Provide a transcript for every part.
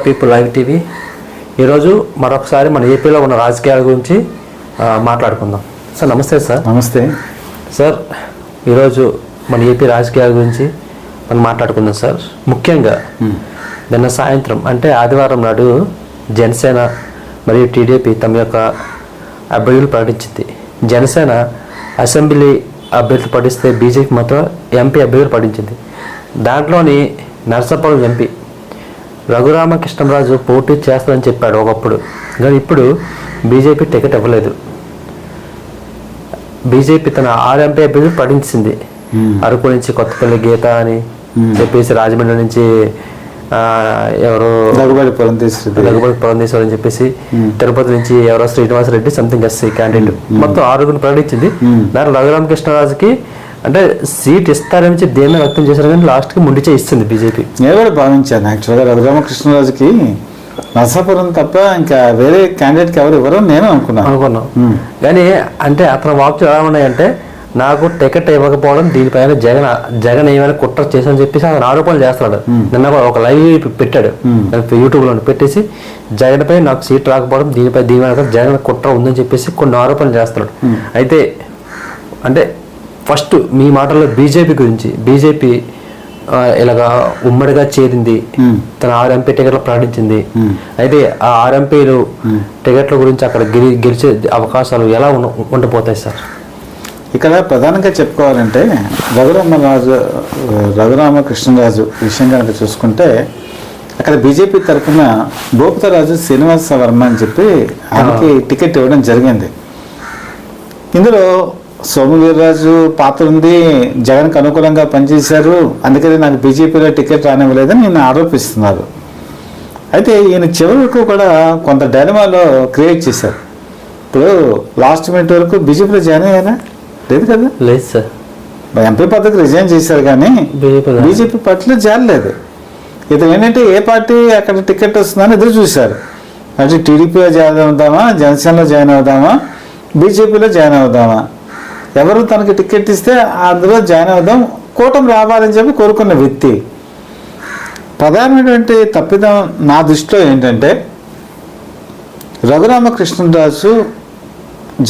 People live TV ఈరోజు మరొకసారి మన ఏపీలో ఉన్న రాజకీయాల గురించి మాట్లాడుకుందాం. సార్ నమస్తే. సార్ నమస్తే సార్. ఈరోజు మన ఏపీ రాజకీయాల గురించి మనం మాట్లాడుకుందాం సార్. ముఖ్యంగా నిన్న సాయంత్రం అంటే ఆదివారం నాడు జనసేన మరియు టీడీపీ తమ యొక్క అభ్యర్థులు ప్రకటించింది. జనసేన అసెంబ్లీ అభ్యర్థులు ప్రకటిస్తే బీజేపీ మాత్రం ఎంపీ అభ్యర్థులు ప్రకటించింది. దాంట్లోని నర్సాపురం ఎంపీ రఘురామకృష్ణరాజు పోటీ చేస్తారని చెప్పాడు ఒకప్పుడు, కానీ ఇప్పుడు బీజేపీ టికెట్ ఇవ్వలేదు. బీజేపీ తన 6 ఎంపీ అభ్యర్థులు ప్రకటించింది. అరకు నుంచి కొత్తపల్లి గీత అని చెప్పేసి, రాజమండ్రి నుంచి ఎవరో దగ్గుబాటి పురంధేశ్వరి అని చెప్పేసి, తిరుపతి నుంచి ఎవరో శ్రీనివాసరెడ్డి సంథింగ్ ఎస్సీ క్యాండిడేట్, మొత్తం 6 ప్రకటించింది. దాంట్లో రఘురామకృష్ణరాజుకి అంటే సీట్ ఇస్తారని దేన్ని వ్యక్తం చేశారు, కానీ లాస్ట్కి ముండిచే ఇస్తుంది బీజేపీ. నేను కూడా భావించాను యాక్చువల్గా రఘురామకృష్ణరాజుకి నరసాపురం తప్ప ఇంకా వేరే క్యాండిడేట్కి ఎవరు ఇవ్వరు నేను అనుకున్నాం. కానీ అంటే అతని వాక్యం ఎలా ఉన్నాయంటే, నాకు టికెట్ ఇవ్వకపోవడం దీనిపైన జగన్ ఏమైనా కుట్ర చేశాని చెప్పేసి అతను ఆరోపణలు చేస్తున్నాడు. నిన్న ఒక లైవ్ పెట్టాడు యూట్యూబ్లో పెట్టేసి, జగన్ పై నాకు సీట్ రాకపోవడం దీని జగన్ కుట్ర ఉందని చెప్పేసి కొన్ని ఆరోపణలు చేస్తున్నాడు. అయితే అంటే ఫస్ట్ మీ మాటల్లో బీజేపీ గురించి, బీజేపీ ఇలాగా ఉమ్మడిగా చేరింది, తన 6 ఎంపీ టికెట్లు ప్రకటించింది. అయితే ఆ 6 ఎంపీలు టికెట్ల గురించి అక్కడ గెలిచే అవకాశాలు ఎలా ఉండిపోతాయి సార్? ఇక్కడ ప్రధానంగా చెప్పుకోవాలంటే రఘురామకృష్ణరాజు విషయం కనుక చూసుకుంటే, అక్కడ బీజేపీ తరఫున భూపతరాజు శ్రీనివాస వర్మ అని చెప్పి ఆయనకి టికెట్ ఇవ్వడం జరిగింది. ఇందులో సోము వీర్రాజు పాత్ర ఉంది, జగన్కి అనుకూలంగా పనిచేశారు, అందుకని నాకు బీజేపీలో టికెట్ రానివ్వలేదని ఈయన ఆరోపిస్తున్నారు. అయితే ఈయన చివరికి కూడా కొంత డైనమాలో క్రియేట్ చేశారు. ఇప్పుడు లాస్ట్ మినిట్ వరకు బీజేపీలో జాయిన్ అయ్యారా? లేదు కదా. లేదు సార్. ఎంపీ పదవికి రిజైన్ చేశారు కానీ బీజేపీ పార్టీలో చేరలేదు. ఇతను ఏంటంటే ఏ పార్టీ అక్కడ టికెట్ వస్తుందని ఎదురు చూశారు. అంటే టీడీపీలో జాయిన్ అవుదామా, జనసేనలో జాయిన్ అవుదామా, బీజేపీలో జాయిన్ అవుదామా, ఎవరు తనకి టికెట్ ఇస్తే అందులో జాయిన్ అవుదాం, కూటమి రావాలని చెప్పి కోరుకున్న వ్యక్తి. ప్రధానమైనటువంటి తప్పిదం నా దృష్టిలో ఏంటంటే, రఘురామకృష్ణరాజు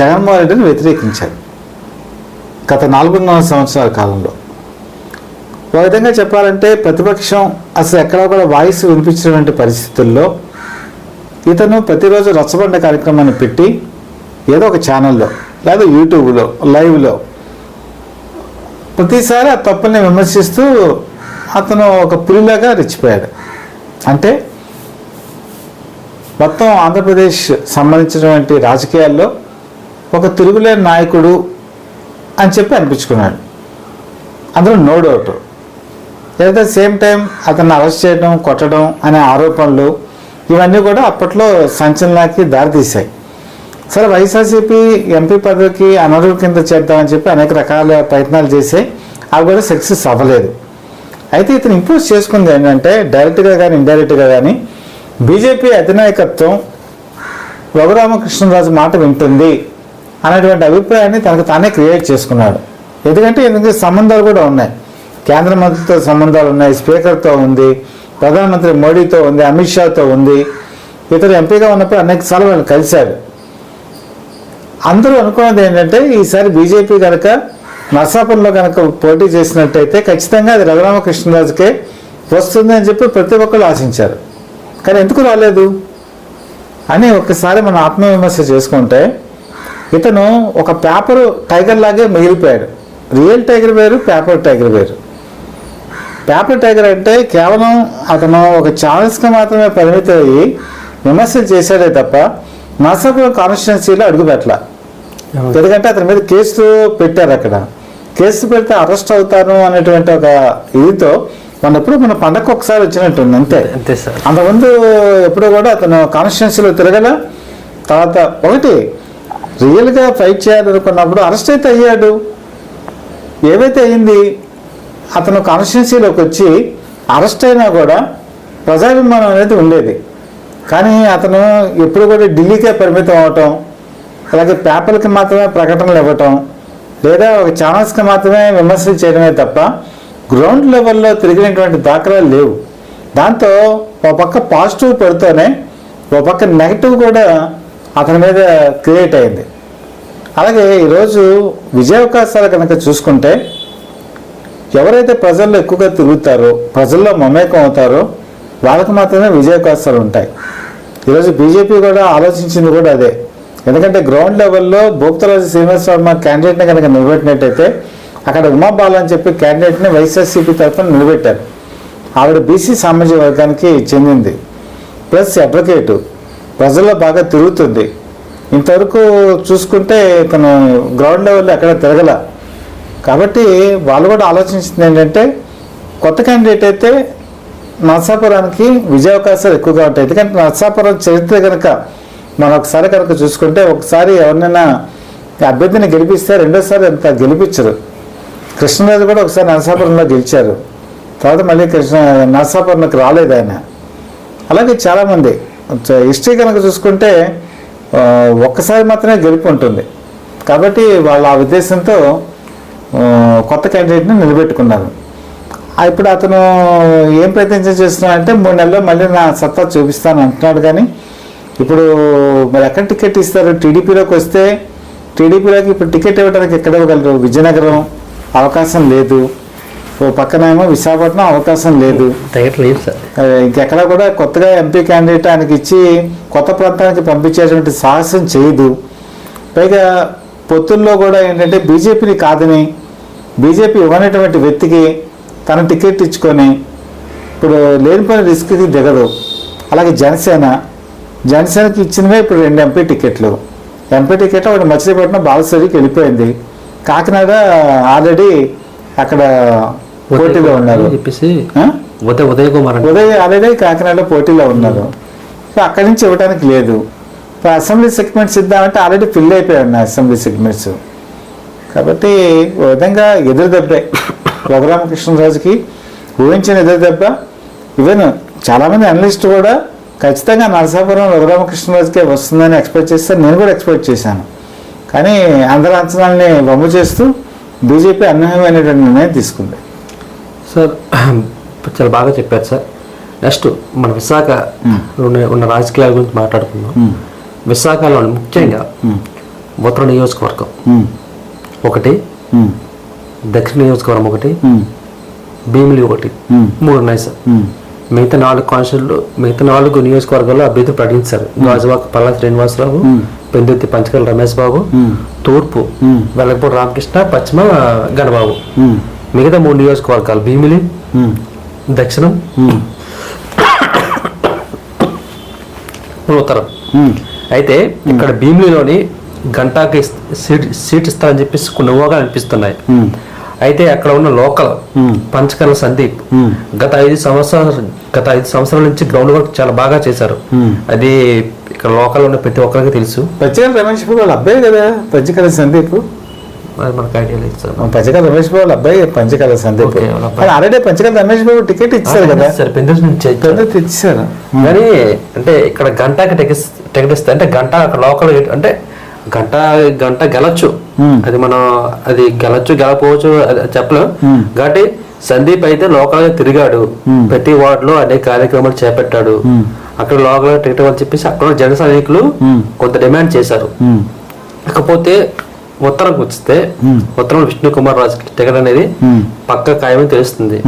జగన్మోహన్ రెడ్డిని వ్యతిరేకించారు గత 4.5 సంవత్సరాల కాలంలో. ఒక విధంగా చెప్పాలంటే ప్రతిపక్షం అసలు ఎక్కడా కూడా వాయిస్ వినిపించినటువంటి పరిస్థితుల్లో ఇతను ప్రతిరోజు రచ్చబండ కార్యక్రమాన్ని పెట్టి ఏదో ఒక ఛానల్లో లేదా యూట్యూబ్లో లైవ్లో ప్రతిసారి ఆ తప్పుల్ని విమర్శిస్తూ అతను ఒక పులిలాగా రెచ్చిపోయాడు. అంటే మొత్తం ఆంధ్రప్రదేశ్ సంబంధించినటువంటి రాజకీయాల్లో ఒక తిరుగులేని నాయకుడు అని చెప్పి అనిపించుకున్నాడు. అందులో no doubt. At the same time అతన్ని అరెస్ట్ చేయడం, కొట్టడం అనే ఆరోపణలు ఇవన్నీ కూడా అప్పట్లో సంచలనానికి దారితీశాయి. సరే, వైఎస్ఆర్సీపీ ఎంపీ పదవికి అనర్హుల కింద చేద్దామని చెప్పి అనేక రకాల ప్రయత్నాలు చేసి అవి కూడా సక్సెస్ అవ్వలేదు. అయితే ఇతను ఇంప్రూవ్ చేసుకుంది ఏంటంటే, డైరెక్ట్గా కానీ ఇండైరెక్ట్గా కానీ బీజేపీ అధినాయకత్వం రఘురామకృష్ణరాజు మాట వింటుంది అనేటువంటి అభిప్రాయాన్ని తనకు తానే క్రియేట్ చేసుకున్నాడు. ఎందుకంటే ఇందుకు సంబంధాలు కూడా ఉన్నాయి, కేంద్ర మంత్రితో సంబంధాలు ఉన్నాయి, స్పీకర్తో ఉంది, ప్రధానమంత్రి మోడీతో ఉంది, అమిత్ షాతో ఉంది. ఇతరు ఎంపీగా ఉన్నప్పుడు అనేక సార్లు వాళ్ళు కలిశారు. అందరూ అనుకున్నది ఏంటంటే, ఈసారి బీజేపీ కనుక నర్సాపురంలో కనుక పోటీ చేసినట్టయితే ఖచ్చితంగా అది రఘురామకృష్ణరాజుకే వస్తుంది అని చెప్పి ప్రతి ఒక్కరు ఆశించారు. కానీ ఎందుకు రాలేదు అని ఒక్కసారి మనం ఆత్మవిమర్శ చేసుకుంటే, ఇతను ఒక పేపర్ టైగర్ లాగే మిగిలిపోయాడు. రియల్ టైగర్ వేరు, పేపర్ టైగర్ వేరు. పేపర్ టైగర్ అంటే కేవలం అతను ఒక ఛానల్స్కి మాత్రమే పరిమితం అయ్యి విమర్శలు చేశాడే తప్ప నర్సాపురం కాన్స్టిట్యున్సీలో అడుగుపెట్టల. ఎందుకంటే అతని మీద కేసు పెట్టారు. అక్కడ కేసు పెడితే అరెస్ట్ అవుతాను అనేటువంటి ఒక ఇదితో మనప్పుడు మన పండగకు ఒకసారి వచ్చినట్టుంది అంతే. అంతకుముందు ఎప్పుడు కూడా అతను కాన్స్టిట్యున్సీలో తిరగల. తర్వాత ఒకటి రియల్గా ఫైట్ చేయాలనుకున్నప్పుడు అరెస్ట్ అయితే అయ్యాడు. ఏవైతే అయింది, అతను కాన్స్టిట్యున్సీలోకి వచ్చి అరెస్ట్ అయినా కూడా ప్రజాభిమానం అనేది ఉండేది. కానీ అతను ఎప్పుడు కూడా ఢిల్లీకే పరిమితం అవటం, అలాగే పేపర్కి మాత్రమే ప్రకటనలు ఇవ్వటం, లేదా ఒక ఛానల్స్కి మాత్రమే విమర్శలు చేయడమే తప్ప గ్రౌండ్ లెవెల్లో తిరిగినటువంటి దాఖలాలు లేవు. దాంతో ఒక పక్క పాజిటివ్ పెడుతూనే ఒక పక్క నెగిటివ్ కూడా అతని మీద క్రియేట్ అయింది. అలాగే ఈరోజు విజయావకాశాలు కనుక చూసుకుంటే ఎవరైతే ప్రజల్లో ఎక్కువగా తిరుగుతారో, ప్రజల్లో మమేకం అవుతారో వాళ్ళకి మాత్రమే విజయావకాశాలు ఉంటాయి. ఈరోజు బీజేపీ కూడా ఆలోచించింది కూడా అదే. ఎందుకంటే గ్రౌండ్ లెవెల్లో భూపతరాజు శ్రీనివాసరావు క్యాండిడేట్ని కనుక నిలబెట్టినట్టయితే అక్కడ ఉమాబాల అని చెప్పి క్యాండిడేట్ని వైఎస్ఆర్సీపీ తరఫున నిలబెట్టారు. ఆవిడ బీసీ సామాజిక వర్గానికి చెందింది, ప్లస్ అడ్వకేటు, ప్రజల్లో బాగా తిరుగుతుంది. ఇంతవరకు చూసుకుంటే తను గ్రౌండ్ లెవెల్లో ఎక్కడ తిరగల. కాబట్టి వాళ్ళు కూడా ఆలోచించింది ఏంటంటే కొత్త క్యాండిడేట్ అయితే నరసాపురానికి విజయావకాశాలు ఎక్కువగా ఉంటాయి. ఎందుకంటే నరసాపురం చరిత్ర కనుక మనం ఒకసారి కనుక చూసుకుంటే, ఒకసారి ఎవరినైనా అభ్యర్థిని గెలిపిస్తే రెండోసారి అంత గెలిపించరు. కృష్ణరాజు కూడా ఒకసారి నరసాపురంలో గెలిచారు, తర్వాత మళ్ళీ నరసాపురంలోకి రాలేదు ఆయన. అలాగే చాలామంది హిస్టరీ కనుక చూసుకుంటే ఒక్కసారి మాత్రమే గెలుపు ఉంటుంది. కాబట్టి వాళ్ళ ఆ ఉద్దేశంతో కొత్త క్యాండిడేట్ని నిలబెట్టుకున్నారు. ఇప్పుడు అతను ఏం ప్రయత్నం చేస్తున్నాడంటే 3 నెలల్లో మళ్ళీ నా సత్తా చూపిస్తాను అంటున్నాడు. కానీ ఇప్పుడు మరి ఎక్కడ టికెట్ ఇస్తారు? టీడీపీలోకి వస్తే టీడీపీలోకి ఇప్పుడు టికెట్ ఇవ్వడానికి ఎక్కడ ఇవ్వగలరు? విజయనగరం అవకాశం లేదు, ఓ పక్కనేమో విశాఖపట్నం అవకాశం లేదు, ఇంకెక్కడ కూడా కొత్తగా ఎంపీ క్యాండిడేట్ ఆయనకి ఇచ్చి కొత్త ప్రాంతానికి పంపించేటువంటి సాహసం చేయదు. పైగా పొత్తుల్లో కూడా ఏంటంటే బీజేపీని కాదని బీజేపీ ఇవ్వనటువంటి వ్యక్తికి తన టికెట్ ఇచ్చుకొని ఇప్పుడు లేనిపోయిన రిస్క్కి దిగదు. అలాగే జనసేనకి ఇచ్చినవే ఇప్పుడు 2 ఎంపీ టికెట్లు. ఎంపీ టికెట్ ఒకటి మచిలీపట్నం బాలశ్వరికి వెళ్ళిపోయింది. కాకినాడ ఆల్రెడీ అక్కడ పోటీలో ఉన్నారు, ఉదయ్ ఆల్రెడీ కాకినాడలో పోటీలో ఉన్నారు. సో అక్కడి నుంచి ఇవ్వడానికి లేదు. ఇప్పుడు అసెంబ్లీ సెగ్మెంట్స్ ఇద్దామంటే ఆల్రెడీ ఫిల్ అయిపోయి ఉన్నాయి అసెంబ్లీ సెగ్మెంట్స్. కాబట్టి ఓ విధంగా ఎదురు దెబ్బే రఘురామకృష్ణరాజుకి, ఊహించిన ఎదురు దెబ్బ. ఈవెన్ చాలామంది అనలిస్ట్ కూడా ఖచ్చితంగా నరసాపురం రఘురామకృష్ణరాజుకే వస్తుందని ఎక్స్పెక్ట్ చేస్తారు. నేను కూడా ఎక్స్పెక్ట్ చేశాను. కానీ అందరి అంచనాలని వమ్ము చేస్తూ బీజేపీ అన్యాయమైనటువంటి నిర్ణయం తీసుకుంది. సార్ చాలా బాగా చెప్పారు సార్. నెక్స్ట్ మన విశాఖ ఉన్న రాజకీయాల గురించి మాట్లాడుకుందాం. విశాఖలో ముఖ్యంగా ఉత్తర నియోజకవర్గం ఒకటి, దక్షిణ నియోజకవర్గం ఒకటి, భీమిలి ఒకటి, 3 ఉన్నాయి సార్. మిగతా 4 కాన్స్టిట్యూన్లు, మిగతా 4 నియోజకవర్గాల్లో అభ్యర్థులు ప్రకటించారు. గాజువాక పల్లా శ్రీనివాసరావు, పెందుర్తి పంచకల రమేష్ బాబు, తూర్పు వెల్లకపూడి రామకృష్ణ, పశ్చిమ గణబాబు. మిగతా 3 నియోజకవర్గాలు భీమిలి, దక్షిణం, ఉత్తరం. అయితే ఇక్కడ భీమిలిలోని గంటాకి సీట్ ఇస్తారని చెప్పేసి కొన్ని ఊహలు అనిపిస్తున్నాయి. అయితే అక్కడ ఉన్న లోకల్ పంచకర్ల సందీప్ గత 5 సంవత్సరాల నుంచి గ్రౌండ్ వర్క్ చాలా బాగా చేశారు. అది ఇక్కడ లోకల్ ఉన్న ప్రతి ఒక్కరికి తెలుసు. పంచకర్ల రమేష్ బాబు వాళ్ళ అబ్బాయి కదా పంచకర్ల సందీప్, మనకు ఐడియా లేదు సార్. పంచకర్ల రమేష్ బాబు వాళ్ళ అబ్బాయి పంచకర్ల సందీప్. ఆల్రెడీ పంచకర్ల రమేష్ బాబు టికెట్ ఇచ్చారు కదా సార్, పెందుర్తి నుంచి ఇచ్చారు. కానీ అంటే ఇక్కడ గంటకి టికెట్ ఇస్తే అంటే గంట అక్కడ లోకల్ అంటే గంట గెలచ్చు, అది మనం అది గెలపోవచ్చు అది చెప్పలేం. కాబట్టి సందీప్ అయితే లోకల్ గా తిరిగాడు, ప్రతి వార్డు లో అనేక కార్యక్రమాలు చేపట్టాడు. అక్కడ లోకల్ గా టికెట్ అని చెప్పేసి అక్కడ జన సైనికులు కొంత డిమాండ్ చేశారు. కాకపోతే ఉత్తరంకి వస్తే ఉత్తరం విష్ణు కుమార్ రాజు టికెట్ అనేది పక్క ఖాయమని తెలుస్తుంది.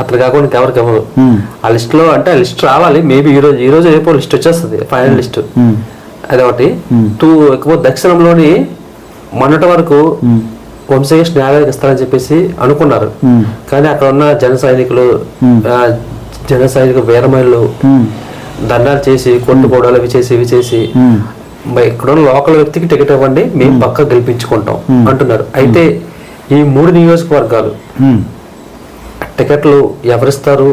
అతను కాకుండా ఎవరికి ఇవ్వదు. ఆ లిస్ట్ లో అంటే ఆ లిస్ట్ రావాలి, మేబీ ఈ రోజు రేపు లిస్ట్ వచ్చేస్తుంది, ఫైనల్ లిస్ట్. అదొకటి. ఇకపోతే దక్షిణంలోని మొన్నటి వరకు వంశీకృష్ణ న్యాయాలయానికి ఇస్తారని చెప్పేసి అనుకున్నారు. కానీ అక్కడ ఉన్న జన సైనికులు వీరమహిళలు దండాలు చేసి కొట్టుకోవడాలు ఇవి చేసి ఇక్కడ లోకల్ వ్యక్తికి టికెట్ ఇవ్వండి, మేము పక్క గెలిపించుకుంటాం అంటున్నారు. అయితే ఈ 3 నియోజకవర్గాలు టికెట్లు ఎవరిస్తారు,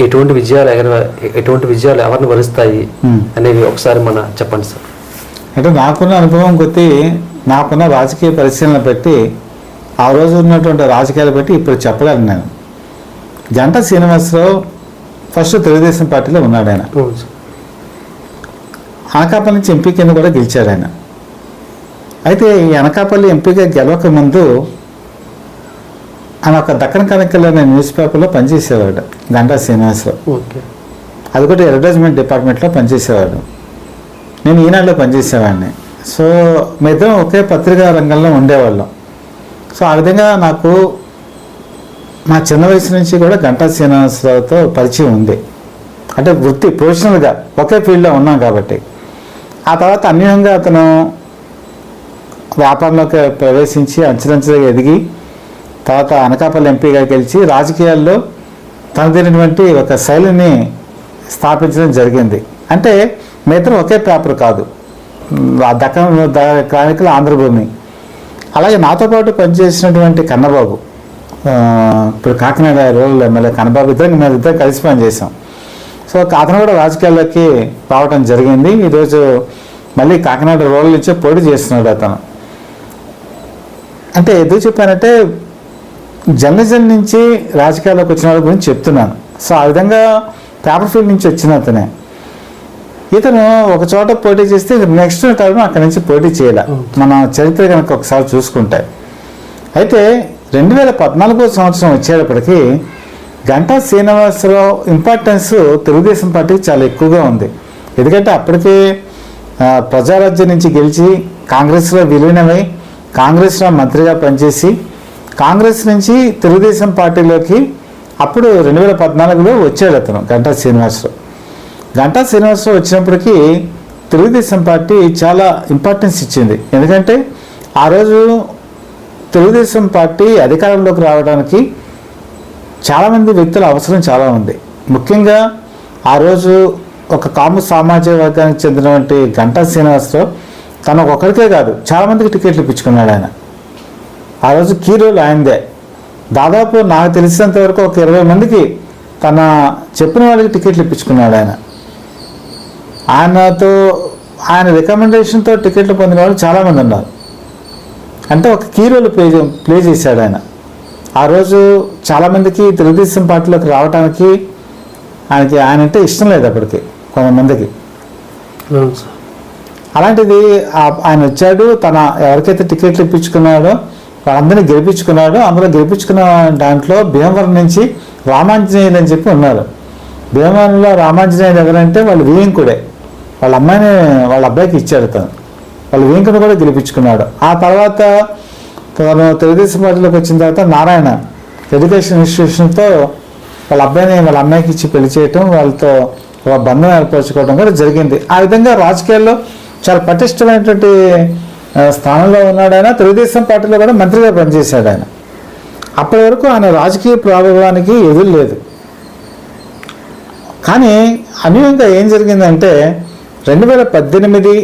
ఎటువంటి విజయాలు ఎవరిని వరిస్తాయి అనేవి ఒకసారి మన చెప్పండి సార్. అంటే నాకున్న అనుభవం కొద్దీ, నాకున్న రాజకీయ పరిశీలన బట్టి, ఆ రోజు ఉన్నటువంటి రాజకీయాలు బట్టి ఇప్పుడు చెప్పగలను నేను. గంటా శ్రీనివాసరావు ఫస్ట్ తెలుగుదేశం పార్టీలో ఉన్నాడు. ఆయన అనకాపల్లి నుంచి ఎంపీ కింద కూడా గెలిచాడు ఆయన. అయితే ఈ అనకాపల్లి ఎంపీగా గెలవక ముందు ఆయన ఒక దక్కన్ కనెక్టల్ అనే న్యూస్ పేపర్లో పనిచేసేవాడు గంటా శ్రీనివాసరావు. అది కూడా అడ్వర్టైజ్మెంట్ డిపార్ట్మెంట్లో పనిచేసేవాడు, నేను ఈనాడులో పనిచేసేవాడిని. సో మీ ఇద్దరం ఒకే పత్రికా రంగంలో ఉండేవాళ్ళం. సో ఆ విధంగా నాకు నా చిన్న వయసు నుంచి కూడా గంటా శ్రీనివాసరావుతో పరిచయం ఉంది. అంటే వృత్తి ప్రొఫెషనల్గా ఒకే ఫీల్డ్లో ఉన్నాం కాబట్టి. ఆ తర్వాత అన్యూహంగా అతను వ్యాపారంలోకి ప్రవేశించి అంచెలంచెలుగా ఎదిగి తర్వాత అనకాపల్లి ఎంపీగా గెలిచి రాజకీయాల్లో తనదైనటువంటి ఒక శైలిని స్థాపించడం జరిగింది. అంటే మిగతా ఒకే పేపర్ కాదు, దక్కన్ క్రానికల్, ఆంధ్రభూమి. అలాగే నాతో పాటు పనిచేసినటువంటి కన్నబాబు, ఇప్పుడు కాకినాడ రూరల్ ఎమ్మెల్యే కన్నబాబు, మేమిద్దరం కలిసి పనిచేసాం. సో అతను కూడా రాజకీయాల్లోకి రావడం జరిగింది. ఈరోజు మళ్ళీ కాకినాడ రూరల్ నుంచే పోటీ చేస్తున్నాడు అతను. అంటే ఎందుకు చెప్పానంటే జర్నలిజం నుంచి రాజకీయాల్లోకి వచ్చిన వాళ్ళ గురించి చెప్తున్నాను. సో ఆ విధంగా పేపర్ ఫీల్డ్ నుంచి వచ్చిన అతనే. ఇతను ఒక చోట పోటీ చేస్తే నెక్స్ట్ టైం అక్కడి నుంచి పోటీ చేయాలి. మన చరిత్ర కనుక ఒకసారి చూసుకుంటే, అయితే 2014 సంవత్సరం వచ్చేటప్పటికి గంటా శ్రీనివాసరావు ఇంపార్టెన్స్ తెలుగుదేశం పార్టీకి చాలా ఎక్కువగా ఉంది. ఎందుకంటే అప్పటికే ప్రజారాజ్యం నుంచి గెలిచి కాంగ్రెస్లో విలీనమై కాంగ్రెస్లో మంత్రిగా పనిచేసి కాంగ్రెస్ నుంచి తెలుగుదేశం పార్టీలోకి అప్పుడు 2014లో వచ్చాడు అతను గంటా శ్రీనివాసరావు. గంటా శ్రీనివాసరావు వచ్చినప్పటికీ తెలుగుదేశం పార్టీ చాలా ఇంపార్టెన్స్ ఇచ్చింది. ఎందుకంటే ఆ రోజు తెలుగుదేశం పార్టీ అధికారంలోకి రావడానికి చాలామంది వ్యక్తుల అవసరం చాలా ఉంది. ముఖ్యంగా ఆ రోజు ఒక కాము సామాజిక వర్గానికి చెందినటువంటి గంటా శ్రీనివాసరావు తనకు ఒక్కడికే కాదు చాలామందికి టికెట్లు ఇప్పించుకున్నాడు ఆయన. ఆ రోజు కీ రోల్ ఆయనదే. దాదాపు నాకు తెలిసినంత వరకు ఒక 20 మందికి తన చెప్పిన వాళ్ళకి టికెట్లు ఇప్పించుకున్నాడు ఆయన. ఆయన రికమెండేషన్తో టికెట్లు పొందిన వాళ్ళు చాలామంది ఉన్నారు. అంటే ఒక కీ రోల్ ప్లే చేశాడు ఆయన. ఆ రోజు చాలామందికి తెలుగుదేశం పార్టీలోకి రావడానికి ఆయన అంటే ఇష్టం లేదు అప్పటికి కొంతమందికి. అలాంటిది ఆయన వచ్చాడు, తన ఎవరికైతే టికెట్లు ఇప్పించుకున్నాడో వాళ్ళందరినీ గెలిపించుకున్నాడు. అందులో గెలిపించుకున్న దాంట్లో భీమవరం నుంచి రామాంజనేయులు అని చెప్పి ఉన్నారు. భీమవరంలో రామాంజనేయులు ఎవరంటే వాళ్ళు వియంకుడే, వాళ్ళ అబ్బాయికి ఇచ్చాడు తను. వాళ్ళు వియంకుడు కూడా గెలిపించుకున్నాడు. ఆ తర్వాత తను తెలుగుదేశం పార్టీలోకి వచ్చిన తర్వాత నారాయణ ఎడ్యుకేషన్ ఇన్స్టిట్యూషన్తో వాళ్ళ అబ్బాయిని వాళ్ళ అమ్మాయికి ఇచ్చి పెళ్లి చేయటం, వాళ్ళతో ఒక బంధం ఏర్పరచుకోవడం కూడా జరిగింది. ఆ విధంగా రాజకీయాల్లో చాలా పటిష్టమైనటువంటి స్థానంలో ఉన్నాడు ఆయన. తెలుగుదేశం పార్టీలో కూడా మంత్రిగా పనిచేశాడు ఆయన. అప్పటి వరకు ఆయన రాజకీయ ప్రాభవానికి ఎదురు లేదు. కానీ అన్యూహంగా ఏం జరిగిందంటే 2018,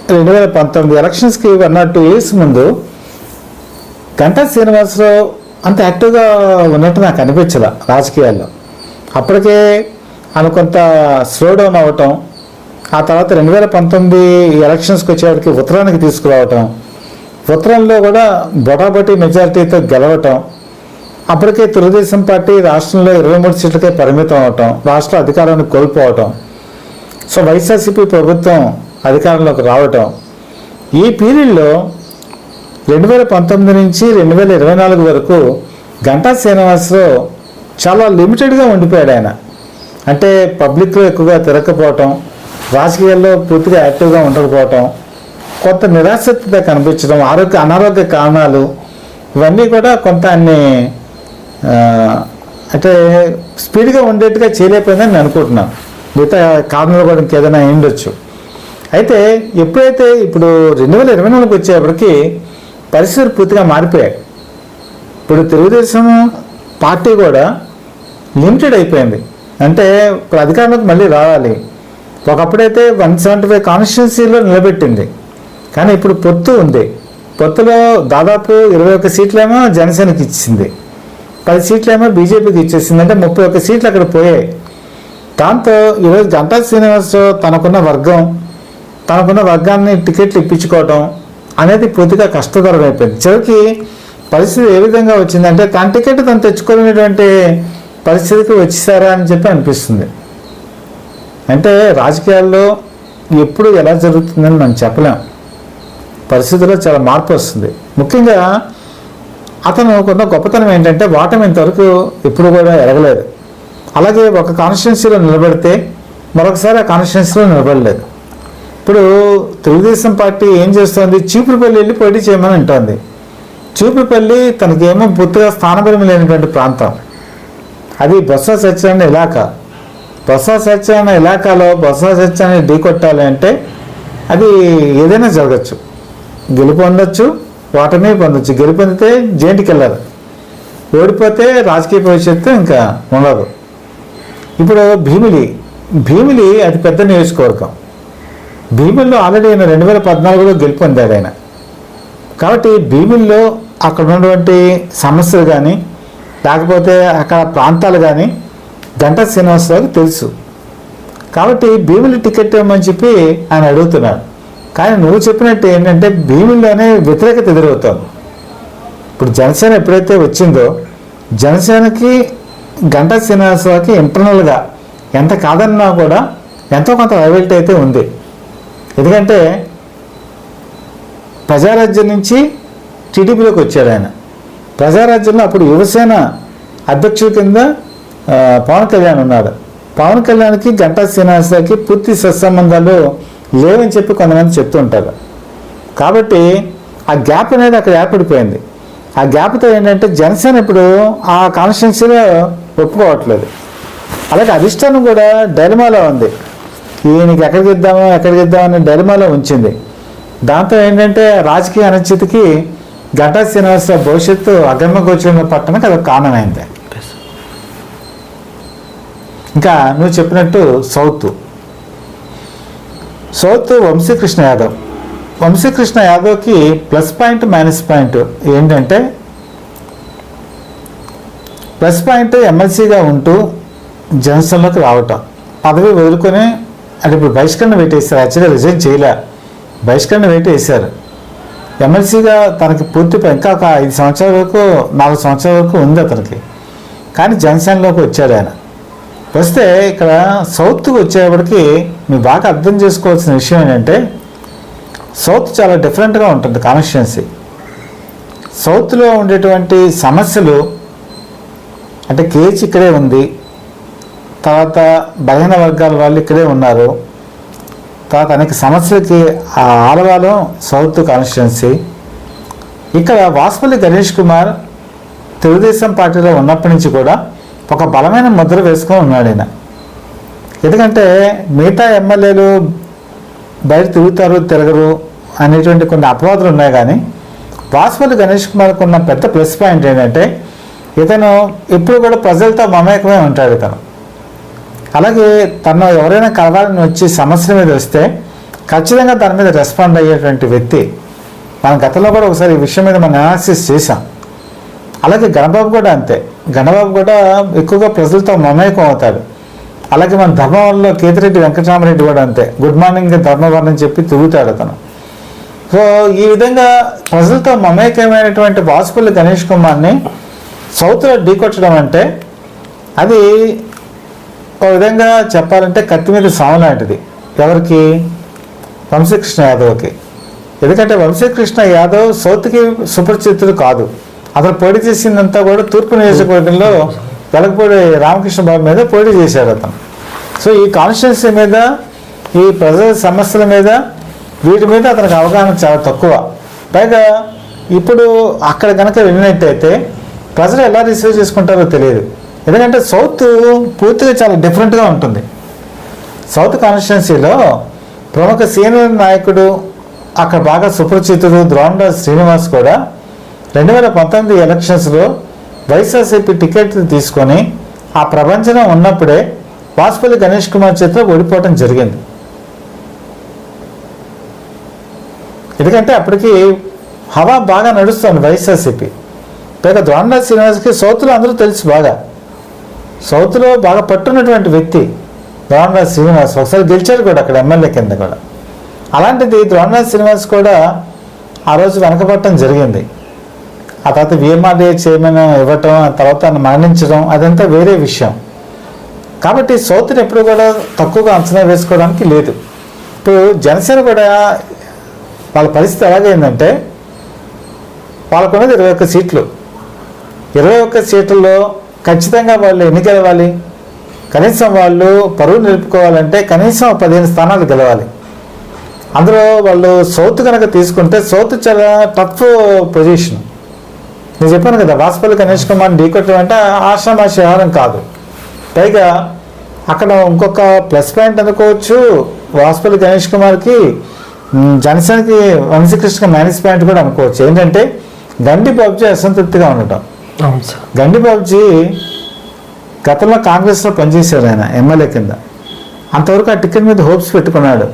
2019 ఎలక్షన్స్కి 1 or 2 years ముందు గంటా శ్రీనివాసరావు అంత యాక్టివ్గా ఉన్నట్టు నాకు అనిపించలే రాజకీయాల్లో. అప్పటికే ఆయన కొంత స్లో డౌన్ అవ్వటం, ఆ తర్వాత 2019 ఎలక్షన్స్కి వచ్చేవాడికి ఉత్తరానికి తీసుకురావటం, ఉత్తరంలో కూడా బొటాబొటీ మెజారిటీతో గెలవటం, అప్పటికే తెలుగుదేశం పార్టీ రాష్ట్రంలో 23 సీట్లకే పరిమితం అవటం, రాష్ట్ర అధికారాన్ని కోల్పోవటం, సో వైఎస్ఆర్సీపీ ప్రభుత్వం అధికారంలోకి రావటం. ఈ పీరియడ్లో 2019 నుంచి 2024 వరకు గంటా శ్రీనివాసరావు చాలా లిమిటెడ్గా ఉండిపోయాడు ఆయన. అంటే పబ్లిక్లో ఎక్కువగా తిరగకపోవటం, రాజకీయాల్లో పూర్తిగా యాక్టివ్గా ఉండకపోవటం, కొంత నిరాశక్తిగా కనిపించడం, అనారోగ్య కారణాలు ఇవన్నీ కూడా కొంత అన్ని అంటే స్పీడ్గా ఉండేట్టుగా చేయలేకపోయిందని నేను అనుకుంటున్నాను. మిగతా కారణాలు కూడా ఇంకేదైనా ఉండొచ్చు. అయితే ఎప్పుడైతే ఇప్పుడు 2024 వచ్చేప్పటికి పరిస్థితులు పూర్తిగా మారిపోయాయి. ఇప్పుడు తెలుగుదేశం పార్టీ కూడా లిమిటెడ్ అయిపోయింది. అంటే ఇప్పుడు అధికారంలోకి మళ్ళీ రావాలి. ఒకప్పుడైతే 175 కాన్స్టిట్యున్సీలో నిలబెట్టింది, కానీ ఇప్పుడు పొత్తు ఉంది. పొత్తులో దాదాపు 21 సీట్లేమో జనసేనకి ఇచ్చింది, 10 సీట్లేమో బీజేపీకి ఇచ్చేసింది. అంటే 31 సీట్లు అక్కడ పోయాయి. దాంతో ఈరోజు గంటా శ్రీనివాసరావు తనకున్న వర్గాన్ని టికెట్లు ఇప్పించుకోవడం అనేది పూర్తిగా కష్టతరం అయిపోయింది. చివరికి పరిస్థితి ఏ విధంగా వచ్చిందంటే తన టికెట్ తను తెచ్చుకోలేనటువంటి పరిస్థితికి వచ్చేసారా అని చెప్పి అనిపిస్తుంది. అంటే రాజకీయాల్లో ఎప్పుడు ఎలా జరుగుతుందని మనం చెప్పలేం. పరిస్థితుల్లో చాలా మార్పు వస్తుంది. ముఖ్యంగా అతను కొన్న గొప్పతనం ఏంటంటే ఓటమి ఇంతవరకు ఎప్పుడు కూడా ఎరగలేదు. అలాగే ఒక కాన్స్టిట్యున్సీలో నిలబడితే మరొకసారి ఆ కాన్స్టిట్యున్సీలో నిలబడలేదు. ఇప్పుడు తెలుగుదేశం పార్టీ ఏం చేస్తోంది, చీపురుపల్లి వెళ్ళి పోటీ చేయమని అంటోంది. చీపురుపల్లి తనకేమో పూర్తిగా స్థానబలం లేనటువంటి ప్రాంతం. అది బొత్స సత్యనారాయణ ఇలాకా. బొత్స సత్యనారాయణ ఇలాకాలో బొత్స సత్యనారాయణ ఢీకొట్టాలి అంటే అది ఏదైనా జరగచ్చు. గెలుపు పొందొచ్చు, ఓటమి పొందొచ్చు. గెలుపొందితే జైంట్కి వెళ్ళాలి, ఓడిపోతే రాజకీయ భవిష్యత్తు ఇంకా ఉండదు. ఇప్పుడు భీమిలి అతి పెద్ద నియోజకవర్గం. భీమిల్లో ఆల్రెడీ ఆయన 2014లో గెలుపొందాడు ఆయన. కాబట్టి భీమిల్లో అక్కడ ఉన్నటువంటి సమస్యలు కానీ లేకపోతే అక్కడ ప్రాంతాలు కానీ గంటా శ్రీనివాసరావుకి తెలుసు. కాబట్టి భీమిలి టికెట్ ఇవ్వమని చెప్పి ఆయన అడుగుతున్నాడు. కానీ నువ్వు చెప్పినట్టు ఏంటంటే భీమిల్లోనే వ్యతిరేకత ఎదురవుతుంది. ఇప్పుడు జనసేన ఎప్పుడైతే వచ్చిందో జనసేనకి గంటా శ్రీనివాసరావుకి ఇంటర్నల్గా ఎంత కాదన్నా కూడా ఎంతో కొంత రైవల్టీ అయితే ఉంది. ఎందుకంటే ప్రజారాజ్యం నుంచి టీడీపీలోకి వచ్చాడు ఆయన. ప్రజారాజ్యంలో అప్పుడు యువసేన అధ్యక్షుడి కింద పవన్ కళ్యాణ్ ఉన్నాడు. పవన్ కళ్యాణ్కి గంటా శ్రీనివాసరావుకి పూర్తి సత్సంబంధాలు లేవని చెప్పి కొంతమంది చెప్తూ ఉంటారు. కాబట్టి ఆ గ్యాప్ అనేది అక్కడ ఏర్పడిపోయింది. ఆ గ్యాప్తో ఏంటంటే జనసేన ఇప్పుడు ఆ కాన్స్టిట్యున్సీలో ఒప్పుకోవట్లేదు. అలాగే అధిష్టానం కూడా డైలమాలో ఉంది. ఈయనకి ఎక్కడికి ఇద్దామని డైలమాలో ఉంచింది. దాంతో ఏంటంటే రాజకీయ అనిశ్చితికి గంటా శ్రీనివాసరావు భవిష్యత్తు అగమ్యగోచరంలో పట్టడానికి అదొక కారణమైంది. ఇంకా నువ్వు చెప్పినట్టు సౌత్ వంశీకృష్ణ యాదవ్కి ప్లస్ పాయింట్ మైనస్ పాయింట్ ఏంటంటే ప్లస్ పాయింట్ ఎమ్మెల్సీగా ఉంటూ జనసేనలోకి రావటం, పదవి వదులుకొని అంటే ఇప్పుడు బహిష్కరణ వేటేశారు. యాక్చువల్గా రిజైన్ చేయలే, బహిష్కరణ వేటేశారు. ఎమ్మెల్సీగా తనకి పూర్తి ఇంకా ఒక 5 సంవత్సరాల వరకు 4 సంవత్సరాల వరకు ఉంది అతనికి. కానీ జనసేనలోకి వచ్చాడు ఆయన. వస్తే ఇక్కడ సౌత్కి వచ్చేప్పటికి మీరు బాగా అర్థం చేసుకోవాల్సిన విషయం ఏంటంటే సౌత్ చాలా డిఫరెంట్గా ఉంటుంది కాన్స్టిట్యున్సీ. సౌత్లో ఉండేటువంటి సమస్యలు అంటే కేజీ ఇక్కడే ఉంది, తర్వాత బలహీన వర్గాల వాళ్ళు ఇక్కడే ఉన్నారు, తర్వాత అనేక సమస్యలకి ఆలవాలం సౌత్ కాన్స్టిట్యున్సీ. ఇక్కడ వాసుపల్లి గణేష్ కుమార్ తెలుగుదేశం పార్టీలో ఉన్నప్పటి నుంచి కూడా ఒక బలమైన ముద్ర వేసుకొని ఉన్నాడు ఆయన. ఎందుకంటే మిగతా ఎమ్మెల్యేలు బయట తిరగరు అనేటువంటి కొన్ని అపవాదులు ఉన్నాయి. కానీ వాసుపల్లి గణేష్ కుమార్కి ఉన్న పెద్ద ప్లస్ పాయింట్ ఏంటంటే ఇతను ఎప్పుడు కూడా ప్రజలతో మమేకమే ఉంటాడు ఇతను. అలాగే తను ఎవరైనా కలవాలని వచ్చి సమస్యల మీద వస్తే ఖచ్చితంగా దాని మీద రెస్పాండ్ అయ్యేటువంటి వ్యక్తి. మన గతంలో కూడా ఒకసారి ఈ విషయం మీద మనం అనాలిసిస్ చేశాం. అలాగే గణబాబు కూడా అంతే. గణబాబు కూడా ఎక్కువగా ప్రజలతో మమేకం అవుతాడు. అలాగే మన ధర్మవరంలో కేతిరెడ్డి వెంకటరామరెడ్డి కూడా అంతే. గుడ్ మార్నింగ్ ధర్మవరం అని చెప్పి తిరుగుతాడు అతను. సో ఈ విధంగా ప్రజలతో మమేకమైనటువంటి వాసుపల్లి గణేష్ కుమార్ని సౌత్లో ఢీకొట్టడం అంటే అది ఒక విధంగా చెప్పాలంటే కత్తి మీద సాము లాంటిది. ఎవరికి? వంశీకృష్ణ యాదవ్కి. ఎందుకంటే వంశీకృష్ణ యాదవ్ సౌత్కి సుపరిచితుడు కాదు. అతను పోటీ చేసిందంతా కూడా తూర్పు నియోజకవర్గంలో వెలగపూడి రామకృష్ణ బాబు మీద పోటీ చేశాడు అతను. సో ఈ కాన్స్టిట్యున్సీ మీద, ఈ ప్రజల సమస్యల మీద, వీటి మీద అతనికి అవగాహన చాలా తక్కువ. పైగా ఇప్పుడు అక్కడ కనుక వెళ్ళినట్టయితే ప్రజలు ఎలా రిసీవ్ చేసుకుంటారో తెలియదు. ఎందుకంటే సౌత్ పూర్తిగా చాలా డిఫరెంట్గా ఉంటుంది. సౌత్ కాన్స్టిట్యున్సీలో ప్రముఖ సీనియర్ నాయకుడు, అక్కడ బాగా సుపరిచితుడు ద్రోణరాజు శ్రీనివాస్ కూడా 2019 ఎలక్షన్స్లో వైఎస్ఆర్సీపీ టికెట్ తీసుకొని ఆ ప్రపంచం ఉన్నప్పుడే వాసుపల్లి గణేష్ కుమార్ చేతిలో ఓడిపోవటం జరిగింది. ఎందుకంటే అప్పటికి హవా బాగా నడుస్తుంది వైఎస్ఆర్సీపీ. పైగా ద్రోణరాజు శ్రీనివాస్కి సౌత్లో అందరూ తెలుసు బాగా. సౌత్లో బాగా పట్టున్నటువంటి వ్యక్తి ద్రోణరాజు శ్రీనివాస్. ఒకసారి గెలిచాడు కూడా అక్కడ ఎమ్మెల్యే కింద కూడా. అలాంటిది ద్రోణరాజు శ్రీనివాస్ కూడా ఆ రోజు వెనకబడటం జరిగింది. ఆ తర్వాత విఎంఆర్డీఏ చైర్మన్ ఇవ్వటం, ఆ తర్వాత మరణించడం, అదంతా వేరే విషయం. కాబట్టి సౌత్ని ఎప్పుడు కూడా తక్కువగా అంచనా వేసుకోవడానికి లేదు. ఇప్పుడు జనసేన కూడా వాళ్ళ పరిస్థితి ఎలాగైందంటే వాళ్ళకున్నది 21 సీట్లు. 21 సీట్లలో ఖచ్చితంగా వాళ్ళు ఎన్ని గెలవాలి? కనీసం వాళ్ళు పరువు నిలుపుకోవాలంటే కనీసం 15 స్థానాలు గెలవాలి. అందులో వాళ్ళు సౌత్ కనుక తీసుకుంటే సౌత్ చాలా టఫ్ పొజిషన్. నేను చెప్పాను కదా, వాసుపల్లి గణేష్ కుమార్ ఢీకొట్టడం అంటే ఆషామాషి వ్యవహారం కాదు. పైగా అక్కడ ఇంకొక ప్లస్ పాయింట్ అనుకోవచ్చు, వాసుపల్లి గణేష్ కుమార్కి జనసేనకి వంశీకృష్ణ మైనస్ పాయింట్ కూడా అనుకోవచ్చు. ఏంటంటే గండి బాబుజీ అసంతృప్తిగా ఉండటం. అవును సార్. గండి బాబుజీ గతంలో కాంగ్రెస్లో పనిచేశాడు, ఆయన ఎమ్మెల్యే కింద. అంతవరకు ఆ టికెట్ మీద హోప్స్ పెట్టుకున్నాడు.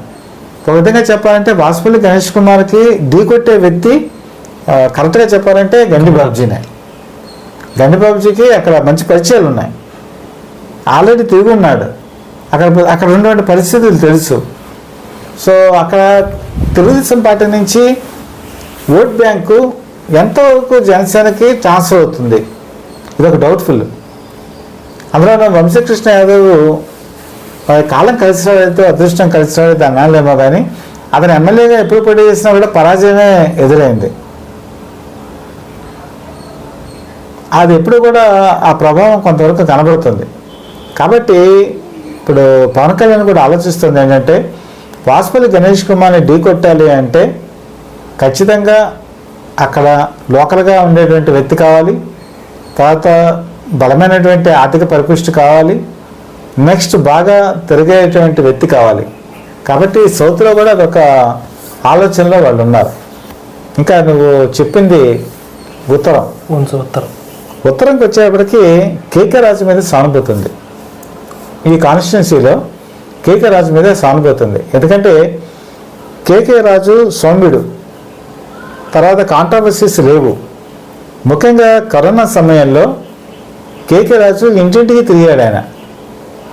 ఒక విధంగా చెప్పాలంటే వాసుపల్లి గణేష్ కుమార్కి ఢీకొట్టే వ్యక్తి కరెక్ట్గా చెప్పాలంటే గండి బాబుజీనే. గండి బాబుజీకి అక్కడ మంచి పరిచయాలు ఉన్నాయి, ఆల్రెడీ తిరిగి ఉన్నాడు, అక్కడ ఉన్నటువంటి పరిస్థితులు తెలుసు. సో అక్కడ తెలుగుదేశం పార్టీ నుంచి ఓట్ బ్యాంకు ఎంతవరకు జనసేనకి ట్రాన్స్ఫర్ అవుతుంది, ఇదొక డౌట్ఫుల్. అందులో వంశీకృష్ణ యాదవ్ కాలం కలిసి రావడంతో అదృష్టం కలిసి రావడం దాని నాలేమో, కానీ అతను ఎమ్మెల్యేగా ఎప్పుడు పోటీ చేసినా కూడా పరాజయమే ఎదురైంది. అది ఎప్పుడు కూడా ఆ ప్రభావం కొంతవరకు కనబడుతుంది. కాబట్టి ఇప్పుడు పవన్ కళ్యాణ్ కూడా ఆలోచిస్తుంది ఏంటంటే వాసుపల్లి గణేష్ కుమార్ని ఢీకొట్టాలి అంటే ఖచ్చితంగా అక్కడ లోకల్గా ఉండేటువంటి వ్యక్తి కావాలి, తర్వాత బలమైనటువంటి ఆర్థిక పరిపుష్టి కావాలి, నెక్స్ట్ బాగా తిరిగేటువంటి వ్యక్తి కావాలి. కాబట్టి సౌత్లో కూడా అదొక ఆలోచనలో వాళ్ళు ఉన్నారు. ఇంకా నువ్వు చెప్పింది ఉత్తరం. ఉత్తరంకి వచ్చేప్పటికి కేకే రాజు మీద సానుభూతి ఉంది. ఈ కాన్స్టిట్యున్సీలో కేకే రాజు మీద సానుభూతి ఉంది. ఎందుకంటే కేకే రాజు సౌమ్యుడు, తర్వాత కాంట్రవర్సీస్ లేవు. ముఖ్యంగా కరోనా సమయంలో కేకే రాజు ఇంటింటికి తిరిగాడు ఆయన.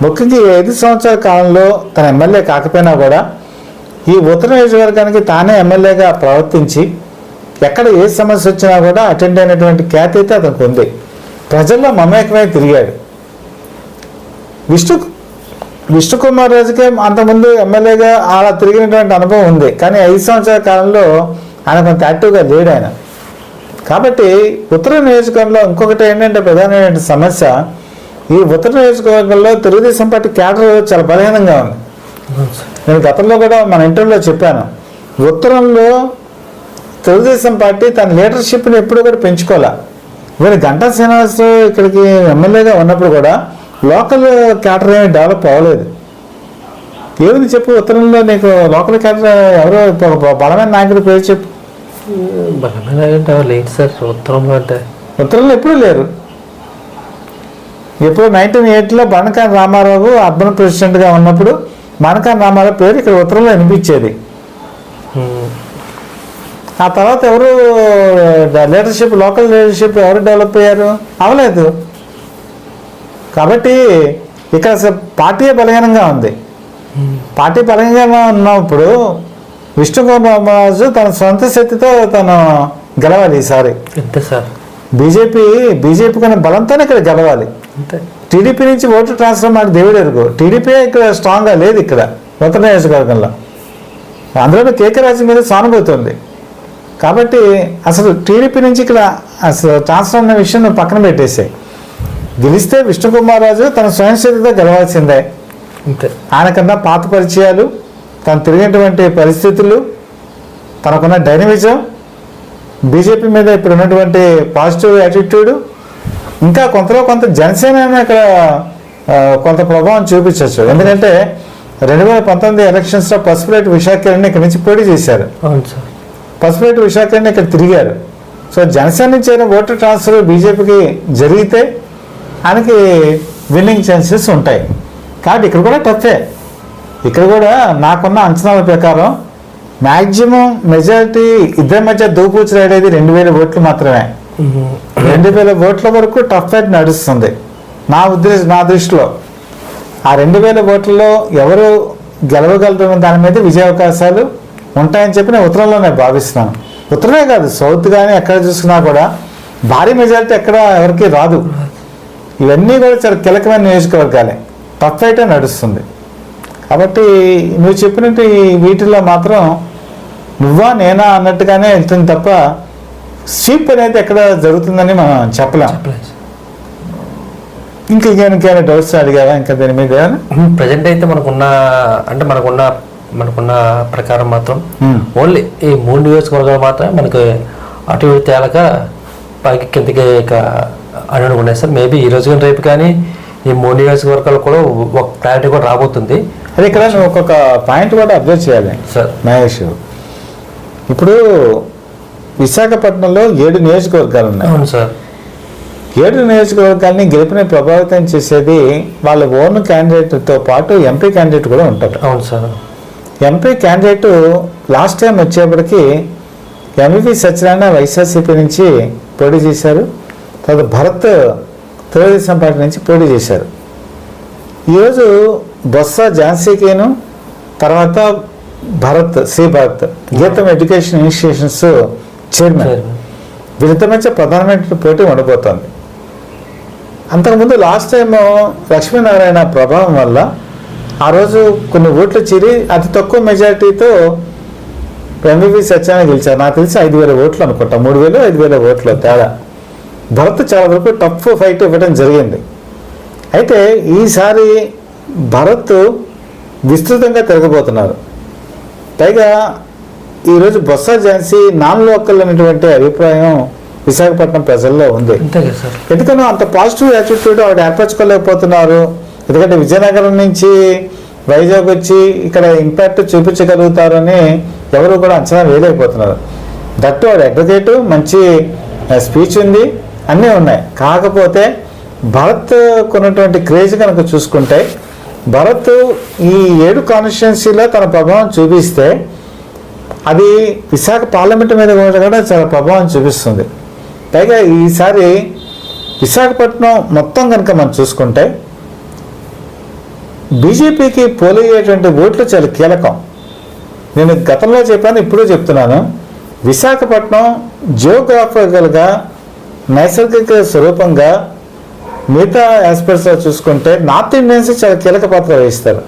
ముఖ్యంగా ఈ 5 సంవత్సరాల కాలంలో తన ఎమ్మెల్యే కాకపోయినా కూడా ఈ ఉత్తర నియోజకవర్గానికి తానే ఎమ్మెల్యేగా ప్రవర్తించి ఎక్కడ ఏ సమస్య వచ్చినా కూడా అటెండ్ అయినటువంటి ఖ్యాతి అయితే అతనికి ఉంది. ప్రజల్లో మమేకమై తిరిగాడు. విష్ణుకుమార్ రాజుకే అంతకుముందు ఎమ్మెల్యేగా అలా తిరిగినటువంటి అనుభవం ఉంది, కానీ 5 సంవత్సరాల కాలంలో ఆయన కొంత యాక్టివ్గా లేడు ఆయన. కాబట్టి ఉత్తర నియోజకవర్గంలో ఇంకొకటి ఏంటంటే ప్రధానమైన సమస్య, ఈ ఉత్తర నియోజకవర్గంలో తెలుగుదేశం పార్టీ క్యాడర్ చాలా బలహీనంగా ఉంది. నేను గతంలో కూడా మన ఇంటర్వ్యూలో చెప్పాను, ఉత్తరంలో తెలుగుదేశం పార్టీ తన లీడర్షిప్ని ఎప్పుడు కూడా పెంచుకోలే. వీళ్ళు గంటా శ్రీనివాసరావు ఇక్కడికి ఎమ్మెల్యేగా ఉన్నప్పుడు కూడా లోకల్ క్యాడర్ ఏమి డెవలప్ అవ్వలేదు. ఏమిటి చెప్పు, ఉత్తరంలో నీకు లోకల్ క్యాడర్ ఎవరో బలమైన నాయకుడు పేరు చెప్పు. ఉత్తరంలో ఎప్పుడూ లేరు. ఎప్పుడు 1980లో బండకాని రామారావు అర్బన్ ప్రెసిడెంట్గా ఉన్నప్పుడు బండకాని రామారావు పేరు ఇక్కడ ఉత్తరంలో వినిపించేది. ఆ తర్వాత ఎవరు లీడర్షిప్, లోకల్ లీడర్షిప్ ఎవరు డెవలప్ అయ్యారు? అవలేదు. కాబట్టి ఇక్కడ పార్టీ బలహీనంగా ఉంది. పార్టీ బలహీనంగా ఉన్నప్పుడు విష్ణుకుమార్ రాజు తన సొంత శక్తితో తను గెలవాలి ఈసారి. బీజేపీ కన్నా బలంతోనే ఇక్కడ గెలవాలి. టీడీపీ నుంచి ఓటు ట్రాన్స్ఫర్ మాకు దేవుడు ఎరుగు. టీడీపీ ఇక్కడ స్ట్రాంగ్గా లేదు ఇక్కడ ఉత్తర నియోజకవర్గంలో. అందులో కేకే రాజు మీద సానుభూతి ఉంది. కాబట్టి అసలు టీడీపీ నుంచి ఇక్కడ అసలు ట్రాన్స్ఫర్ అనే విషయం పక్కన పెట్టేసాయి. గెలిస్తే విష్ణుకుమార్ రాజు తన స్వయం శక్తితో గెలవాల్సిందే. ఆయనకన్నా పాత పరిచయాలు, తను తిరిగినటువంటి పరిస్థితులు, తనకున్న డైనమిజం, బీజేపీ మీద ఇప్పుడు ఉన్నటువంటి పాజిటివ్ యాటిట్యూడ్, ఇంకా కొంత జనసేన ఇక్కడ కొంత ప్రభావం చూపించవచ్చు. ఎందుకంటే 2019 ఎలక్షన్స్లో పసుపులేటి విశాఖని ఇక్కడ నుంచి పోటీ చేశారు. పసుపులేటి విశాఖని ఇక్కడ తిరిగారు. సో జనసేన నుంచి అయిన ఓటర్ ట్రాన్స్ఫర్ బీజేపీకి జరిగితే ఆయనకి విన్నింగ్ ఛాన్సెస్ ఉంటాయి. కాబట్టి ఇక్కడ కూడా టఫే. ఇక్కడ కూడా నాకున్న అంచనాల ప్రకారం మ్యాక్సిమం మెజారిటీ ఇద్దరి మధ్య దూపుచ్చులాడేది 2000 ఓట్లు మాత్రమే. 2000 ఓట్ల వరకు టఫ్ ఫైట్ నడుస్తుంది నా దృష్టిలో. ఆ 2000 ఓట్లలో ఎవరు గెలవగలరు దాని మీద విజయ అవకాశాలు ఉంటాయని చెప్పి నేను ఉత్తరంలోనే భావిస్తున్నాను. ఉత్తరమే కాదు, సౌత్ కానీ ఎక్కడ చూసుకున్నా కూడా భారీ మెజారిటీ ఎక్కడ ఎవరికి రాదు. ఇవన్నీ కూడా చాలా కీలకమైన నియోజకవర్గాలే, టఫ్ ఫైటే నడుస్తుంది. కాబట్టి నువ్వు చెప్పినట్టు వీటిల్లో మాత్రం నువ్వా నేనా అన్నట్టుగానే వెళ్తుంది తప్ప స్వీప్ అనేది ఎక్కడ జరుగుతుందని మనం చెప్పలేం. ఇంకేమైనా డౌట్స్ అడిగారా ఇంకా దీని మీద? ప్రజెంట్ అయితే మనకున్న ప్రకారం మాత్రం ఓన్లీ ఈ 3 నియోజకవర్గాలు మాత్రమే మనకి అటు ఇటు తేలక పైకి కిందకి అనుకున్నాయి సార్. మేబీ ఈ రోజు కానీ రేపు కానీ ఈ 3 నియోజకవర్గాలు కూడా ఒక క్లారిటీ కూడా రాబోతుంది. అదే ఇక్కడ నువ్వు ఒక్కొక్క పాయింట్ కూడా అబ్జర్వ్ చేయాలి సార్. మహేష్, ఇప్పుడు విశాఖపట్నంలో 7 నియోజకవర్గాలు ఉన్నాయి. అవును సార్. 7 నియోజకవర్గాల్ని గెలుపుని ప్రభావితం చేసేది వాళ్ళ ఓన్ క్యాండిడేట్తో పాటు ఎంపీ క్యాండిడేట్ కూడా ఉంటారు. అవును sir. MP candidate last time వచ్చేప్పటికి ఎంవివి సత్యనారాయణ వైఎస్ఆర్సీపీ నుంచి పోటీ చేశారు. తర్వాత భరత్ తెలుగుదేశం పార్టీ నుంచి పోటీ చేశారు. ఈరోజు బొత్స ఝాన్సీకిను తర్వాత శ్రీ భరత్ గీతం ఎడ్యుకేషన్ ఇన్స్టిట్యూషన్స్ చైర్మన్ వీళ్ళిద్దరి మధ్య ప్రధానమైన పోటీ ఉండబోతోంది. అంతకుముందు లాస్ట్ టైం లక్ష్మీనారాయణ ప్రభావం వల్ల ఆ రోజు కొన్ని ఓట్లు చీరి అతి తక్కువ మెజారిటీతో ఎంవివి సత్యనారాయణ గెలిచారు. నాకు తెలిసి 5,000 ఓట్లు అనుకుంటా, 3,000 5,000 ఓట్లు తేడా. భరత్ చాలా వరకు టఫ్ ఫైట్ ఇవ్వడం జరిగింది. అయితే ఈసారి భరత్ విస్తృతంగా తిరగబోతున్నారు. పైగా ఈరోజు బొత్స ఝాన్సీ నాన్ లోకల్ అనేటువంటి అభిప్రాయం విశాఖపట్నం ప్రజల్లో ఉంది. ఎందుకనో అంత పాజిటివ్ యాటిట్యూడ్ ఆవిడ ఏర్పరచుకోలేకపోతున్నారు. ఎందుకంటే విజయనగరం నుంచి వైజాగ్ వచ్చి ఇక్కడ ఇంపాక్ట్ చూపించగలుగుతారని ఎవరు కూడా అంచనా వేయలేకపోతున్నారు. దట్టు ఆవిడ అడ్వకేటు, మంచి స్పీచ్ ఉంది, అన్నీ ఉన్నాయి. కాకపోతే భరత్ కొన్నటువంటి క్రేజ్ కనుక చూసుకుంటే భరత్ ఈ 7 కాన్స్టిట్యున్సీలో తన ప్రభావం చూపిస్తే అది విశాఖ పార్లమెంట్ మీద కూడా చాలా ప్రభావం చూపిస్తుంది. పైగా ఈసారి విశాఖపట్నం మొత్తం కనుక మనం చూసుకుంటే బీజేపీకి పోలయ్యేటువంటి ఓట్లు చాలా కీలకం. నేను గతంలో చెప్పాను, ఇప్పుడు చెప్తున్నాను. విశాఖపట్నం జియోగ్రాఫికల్గా నైసర్గిక స్వరూపంగా మిగతా ఆస్పెక్ట్స్లో చూసుకుంటే నార్త్ ఇండియన్స్ చాలా కీలక పాత్ర వహిస్తారు.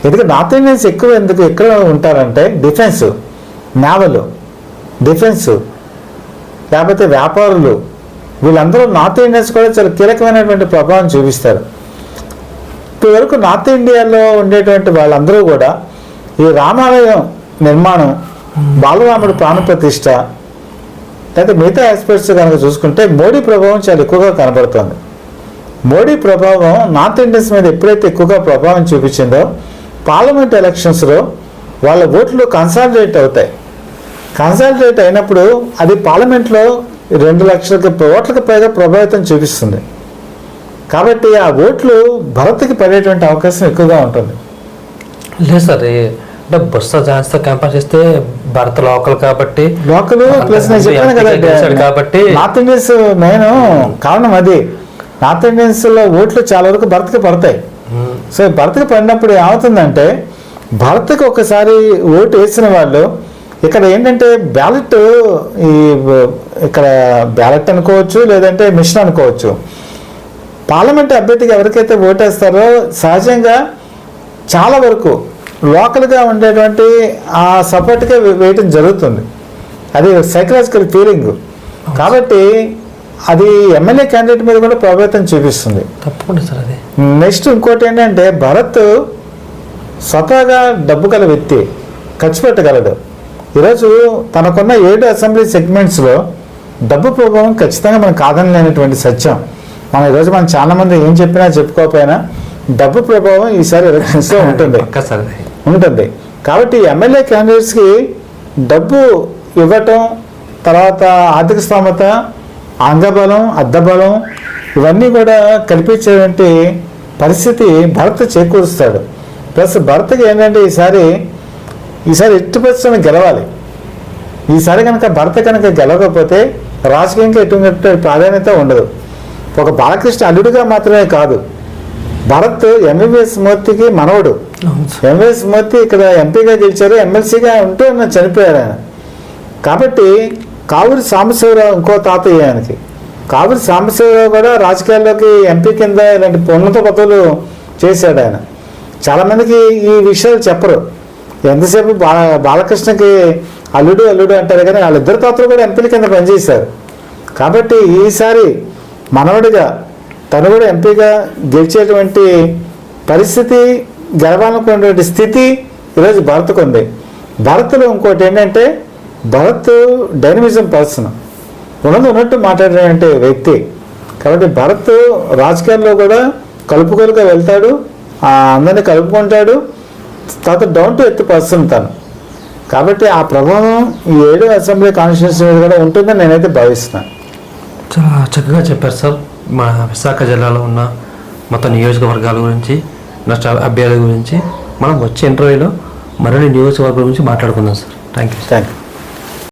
ఎందుకంటే నార్త్ ఇండియన్స్ ఎక్కడ ఉంటారంటే డిఫెన్స్, నావల్ డిఫెన్స్, లేకపోతే వ్యాపారులు, వీళ్ళందరూ నార్త్ ఇండియన్స్ కూడా చాలా కీలకమైనటువంటి ప్రభావం చూపిస్తారు. ఇప్పటివరకు నార్త్ ఇండియాలో ఉండేటువంటి వాళ్ళందరూ కూడా ఈ రామాలయం నిర్మాణం, బాలరాముడు ప్రాణప్రతిష్ఠ, లేకపోతే మిగతా ఆస్పెక్ట్స్ కనుక చూసుకుంటే మోడీ ప్రభావం చాలా ఎక్కువగా కనబడుతుంది. మోడీ ప్రభావం నార్త్ ఇండియన్స్ మీద ఎప్పుడైతే ఎక్కువగా ప్రభావం చూపించిందో పార్లమెంట్ ఎలక్షన్స్లో వాళ్ళ ఓట్లు కన్సాలిడేట్ అవుతాయి. కన్సాలిడేట్ అయినప్పుడు అది పార్లమెంట్లో 2 లక్షల ఓట్లకు పైగా ప్రభావితం చూపిస్తుంది. కాబట్టి ఆ ఓట్లు భరత్కి పడేటువంటి అవకాశం ఎక్కువగా ఉంటుంది. లేదు సార్, అంటే బొత్స ఝాన్సీతో కంపేర్ చేస్తే భరత్ లోకల్ కాబట్టి లోకల్ ప్లస్ నేను చెప్పాను కదా కాబట్టి నార్త్ ఇండియన్స్ మెయిన్ కారణం అది. నార్త్ ఇండియన్స్ లో ఓట్లు చాలా వరకు భరత్కి పడతాయి. సో భరత్కి పడినప్పుడు ఏమవుతుందంటే భరత్కి ఒకసారి ఓటు వేసిన వాళ్ళు ఇక్కడ ఏంటంటే బ్యాలెట్ ఇక్కడ బ్యాలెట్ అనుకోవచ్చు, లేదంటే మిషన్ అనుకోవచ్చు. పార్లమెంట్ అభ్యర్థికి ఎవరికైతే ఓటేస్తారో సహజంగా చాలా వరకు లోకల్గా ఉండేటువంటి ఆ సపోర్ట్గా వేయటం జరుగుతుంది. అది సైకలాజికల్ ఫీలింగ్. కాబట్టి అది ఎమ్మెల్యే క్యాండిడేట్ మీద కూడా ప్రభావితం చూపిస్తుంది. తప్పకుండా సార్. అది నెక్స్ట్ ఇంకోటి ఏంటంటే భరత్ స్వతహాగా డబ్బు గల వ్యక్తి, ఖర్చు పెట్టగలడు. ఈరోజు తనకున్న 7 అసెంబ్లీ సెగ్మెంట్స్లో డబ్బు ప్రభావం ఖచ్చితంగా మనం కాదనలేనటువంటి సత్యం. ఈరోజు మనం చాలా మంది ఏం చెప్పినా చెప్పుకోకపోయినా డబ్బు ప్రభావం ఈసారి ఎలక్షన్స్లో ఉంటుంది. కాబట్టి ఎమ్మెల్యే క్యాండిడేట్స్కి డబ్బు ఇవ్వటం, తర్వాత ఆర్థిక స్తోమత, అంగబలం, అద్దబలం ఇవన్నీ కూడా కల్పించేటువంటి పరిస్థితి భరత్ చేకూరుస్తాడు. ప్లస్ భరత్కి ఏంటంటే ఈసారి ఎట్టి పరిస్థితులను గెలవాలి. ఈసారి కనుక భరత్ కనుక గెలవకపోతే రాజకీయంగా ఎటువంటి ప్రాధాన్యత ఉండదు. ఒక బాలకృష్ణ అల్లుడిగా మాత్రమే కాదు, భరత్ ఎంవివిఎస్ మూర్తికి మనవడు. ఎంవివిఎస్ మూర్తి ఇక్కడ ఎంపీగా గెలిచారు, ఎమ్మెల్సీగా ఉంటూ చనిపోయారు ఆయన. కాబట్టి కావూరి సాంబశివరావు ఇంకో తాతయ్య ఆయనకి. కావూరి సాంబశివరావు కూడా రాజకీయాల్లోకి ఎంపీ కింద ఇలాంటి ఉన్నత పదవులు చేశాడు ఆయన. చాలామందికి ఈ విషయాలు చెప్పరు. ఎంతసేపు బాలకృష్ణకి అల్లుడు అంటారు, కానీ వాళ్ళిద్దరు తాతలు కూడా ఎంపీల కింద పనిచేశారు. కాబట్టి ఈసారి మనవడిగా తను కూడా ఎంపీగా గెలిచేటువంటి పరిస్థితి, గెలవాలనుకున్నటువంటి స్థితి ఈరోజు భరత్కు ఉంది. భరత్లో ఇంకోటి ఏంటంటే భరత్ డైనమిజం పర్సన్, ఉన్నట్టు మాట్లాడేటువంటి వ్యక్తి. కాబట్టి భరత్ రాజకీయాల్లో కూడా కలుపుకొలుగా వెళ్తాడు, అందరినీ కలుపుకుంటాడు, తర్వాత డౌన్ టు ఎర్త్ పర్సన్ తను. కాబట్టి ఆ ప్రభావం ఈ 7 అసెంబ్లీ కాన్స్టిట్యూన్సీ మీద కూడా ఉంటుందని నేనైతే భావిస్తున్నాను. చాలా చక్కగా చెప్పారు సార్. మా విశాఖ జిల్లాలో ఉన్న మొత్తం నియోజకవర్గాల గురించి, నెక్స్ట్ అభ్యర్థుల గురించి మనం వచ్చే ఇంటర్వ్యూలో మరిన్ని నియోజకవర్గాల గురించి మాట్లాడుకుందాం సార్. Thank you.